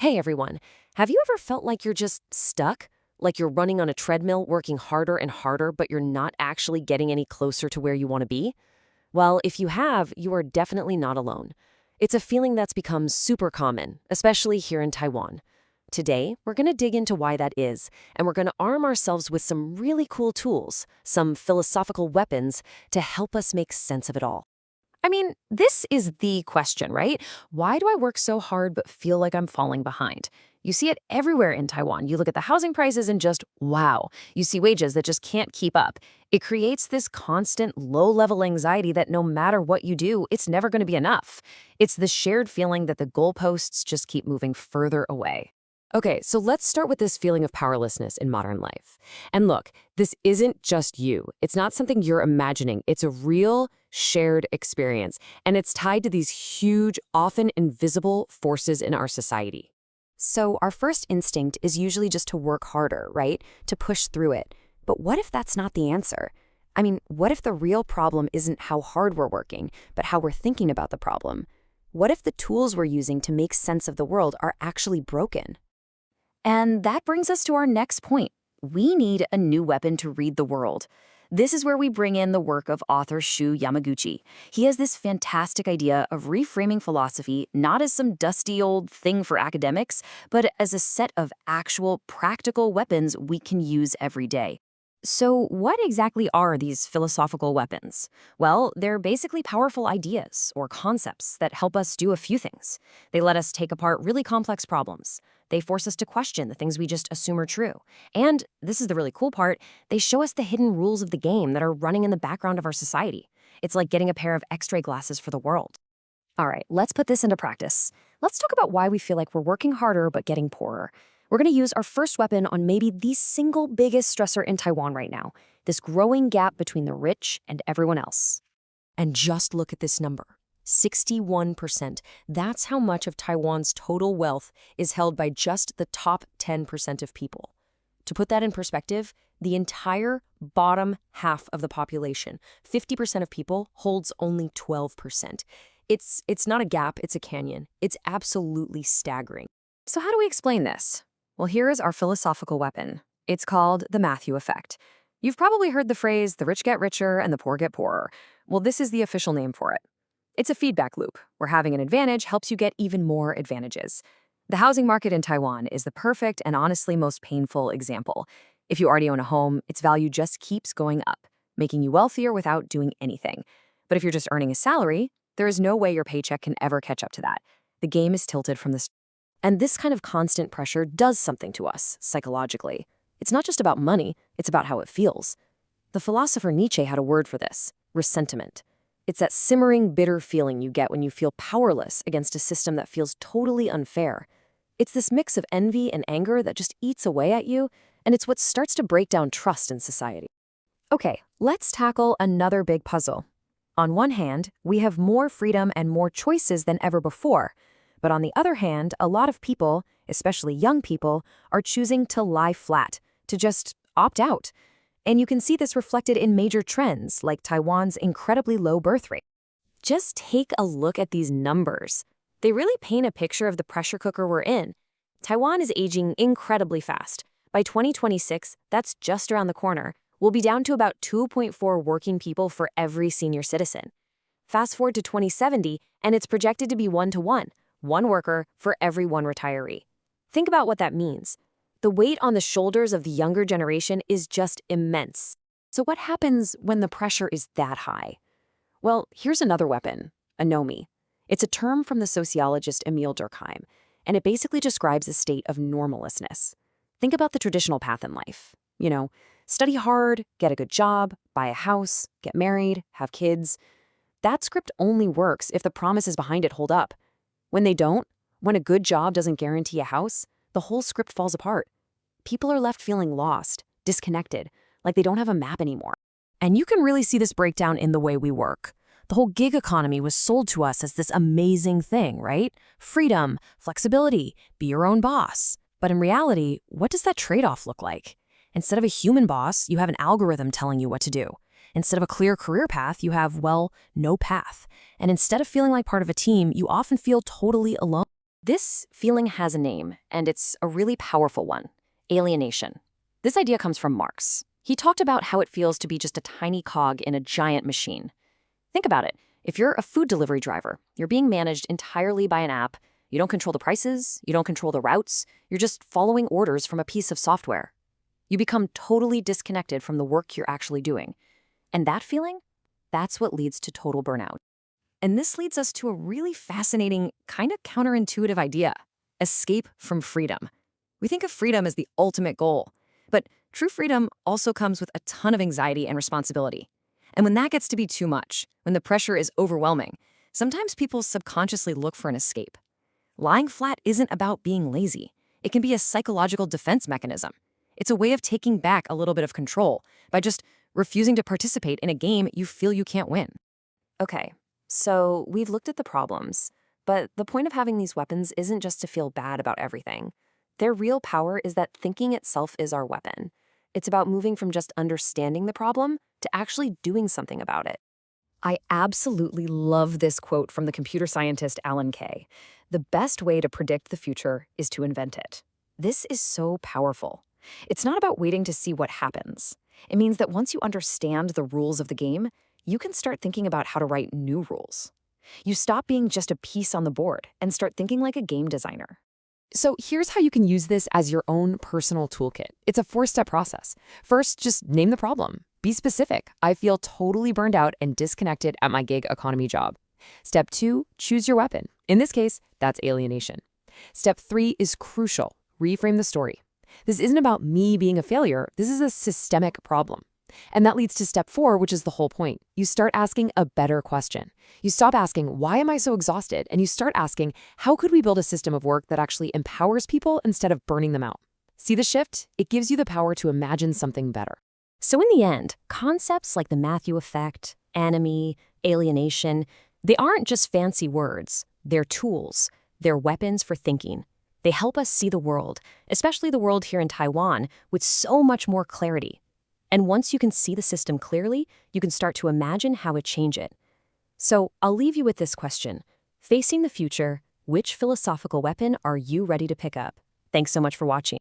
Hey everyone, have you ever felt like you're just stuck? Like you're running on a treadmill, working harder and harder, but you're not actually getting any closer to where you want to be? Well, if you have, you are definitely not alone. It's a feeling that's become super common, especially here in Taiwan. Today, we're going to dig into why that is, and we're going to arm ourselves with some really cool tools, some philosophical weapons, to help us make sense of it all. I mean, this is the question, right? Why do I work so hard but feel like I'm falling behind? You see it everywhere in Taiwan. You look at the housing prices and just, wow, you see wages that just can't keep up. It creates this constant low-level anxiety that no matter what you do, it's never going to be enough. It's the shared feeling that the goalposts just keep moving further away. Okay, so let's start with this feeling of powerlessness in modern life. And look, this isn't just you. It's not something you're imagining. It's a real, shared experience, and it's tied to these huge, often invisible forces in our society. So our first instinct is usually just to work harder, right? To push through it. But what if that's not the answer? I mean, what if the real problem isn't how hard we're working, but how we're thinking about the problem? What if the tools we're using to make sense of the world are actually broken? And that brings us to our next point. We need a new weapon to read the world. This is where we bring in the work of author Shu Yamaguchi. He has this fantastic idea of reframing philosophy not as some dusty old thing for academics, but as a set of actual practical weapons we can use every day. So what exactly are these philosophical weapons? Well, they're basically powerful ideas or concepts that help us do a few things. They let us take apart really complex problems. They force us to question the things we just assume are true. And, this is the really cool part, they show us the hidden rules of the game that are running in the background of our society. It's like getting a pair of X-ray glasses for the world. All right, let's put this into practice. Let's talk about why we feel like we're working harder but getting poorer. We're going to use our first weapon on maybe the single biggest stressor in Taiwan right now, this growing gap between the rich and everyone else. And just look at this number. 61%. That's how much of Taiwan's total wealth is held by just the top 10% of people. To put that in perspective, the entire bottom half of the population, 50% of people, holds only 12%. It's not a gap, it's a canyon. It's absolutely staggering. So how do we explain this? Well, here is our philosophical weapon. It's called the Matthew effect. You've probably heard the phrase, the rich get richer and the poor get poorer. Well, this is the official name for it. It's a feedback loop, where having an advantage helps you get even more advantages. The housing market in Taiwan is the perfect and honestly most painful example. If you already own a home, its value just keeps going up, making you wealthier without doing anything. But if you're just earning a salary, there is no way your paycheck can ever catch up to that. The game is tilted from the start. And this kind of constant pressure does something to us, psychologically. It's not just about money, it's about how it feels. The philosopher Nietzsche had a word for this, ressentiment. It's that simmering, bitter feeling you get when you feel powerless against a system that feels totally unfair. It's this mix of envy and anger that just eats away at you, and it's what starts to break down trust in society. Okay, let's tackle another big puzzle. On one hand, we have more freedom and more choices than ever before. But on the other hand, a lot of people, especially young people, are choosing to lie flat, to just opt out. And you can see this reflected in major trends, like Taiwan's incredibly low birth rate. Just take a look at these numbers. They really paint a picture of the pressure cooker we're in. Taiwan is aging incredibly fast. By 2026, that's just around the corner, we'll be down to about 2.4 working people for every senior citizen. Fast forward to 2070, and it's projected to be 1-to-1. One worker for every one retiree. Think about what that means. The weight on the shoulders of the younger generation is just immense. So what happens when the pressure is that high? Well, here's another weapon, anomie. It's a term from the sociologist Emile Durkheim, and it basically describes a state of normallessness. Think about the traditional path in life. You know, study hard, get a good job, buy a house, get married, have kids. That script only works if the promises behind it hold up. When they don't, when a good job doesn't guarantee a house, the whole script falls apart. People are left feeling lost, disconnected, like they don't have a map anymore. And you can really see this breakdown in the way we work. The whole gig economy was sold to us as this amazing thing, right? Freedom, flexibility, be your own boss. But in reality, what does that trade-off look like? Instead of a human boss, you have an algorithm telling you what to do. Instead of a clear career path, you have, well, no path. And instead of feeling like part of a team, you often feel totally alone. This feeling has a name, and it's a really powerful one: alienation. This idea comes from Marx. He talked about how it feels to be just a tiny cog in a giant machine. Think about it. If you're a food delivery driver, you're being managed entirely by an app. You don't control the prices, you don't control the routes, you're just following orders from a piece of software. You become totally disconnected from the work you're actually doing. And that feeling, that's what leads to total burnout. And this leads us to a really fascinating, kind of counterintuitive idea: escape from freedom. We think of freedom as the ultimate goal, but true freedom also comes with a ton of anxiety and responsibility. And when that gets to be too much, when the pressure is overwhelming, sometimes people subconsciously look for an escape. Lying flat isn't about being lazy. It can be a psychological defense mechanism. It's a way of taking back a little bit of control by just refusing to participate in a game you feel you can't win. Okay, so we've looked at the problems, but the point of having these weapons isn't just to feel bad about everything. Their real power is that thinking itself is our weapon. It's about moving from just understanding the problem to actually doing something about it. I absolutely love this quote from the computer scientist Alan Kay. The best way to predict the future is to invent it. This is so powerful. It's not about waiting to see what happens. It means that once you understand the rules of the game, you can start thinking about how to write new rules. You stop being just a piece on the board and start thinking like a game designer. So here's how you can use this as your own personal toolkit. It's a 4-step process. First, just name the problem. Be specific. I feel totally burned out and disconnected at my gig economy job. Step 2, choose your weapon. In this case, that's alienation. Step 3 is crucial. Reframe the story. This isn't about me being a failure. This is a systemic problem. And that leads to step 4, which is the whole point. You start asking a better question. You stop asking, why am I so exhausted? And you start asking, how could we build a system of work that actually empowers people instead of burning them out? See the shift? It gives you the power to imagine something better. So in the end, concepts like the Matthew effect, enemy, alienation, they aren't just fancy words. They're tools. They're weapons for thinking. They help us see the world, especially the world here in Taiwan, with so much more clarity. And once you can see the system clearly, you can start to imagine how to change it. So I'll leave you with this question. Facing the future, which philosophical weapon are you ready to pick up? Thanks so much for watching.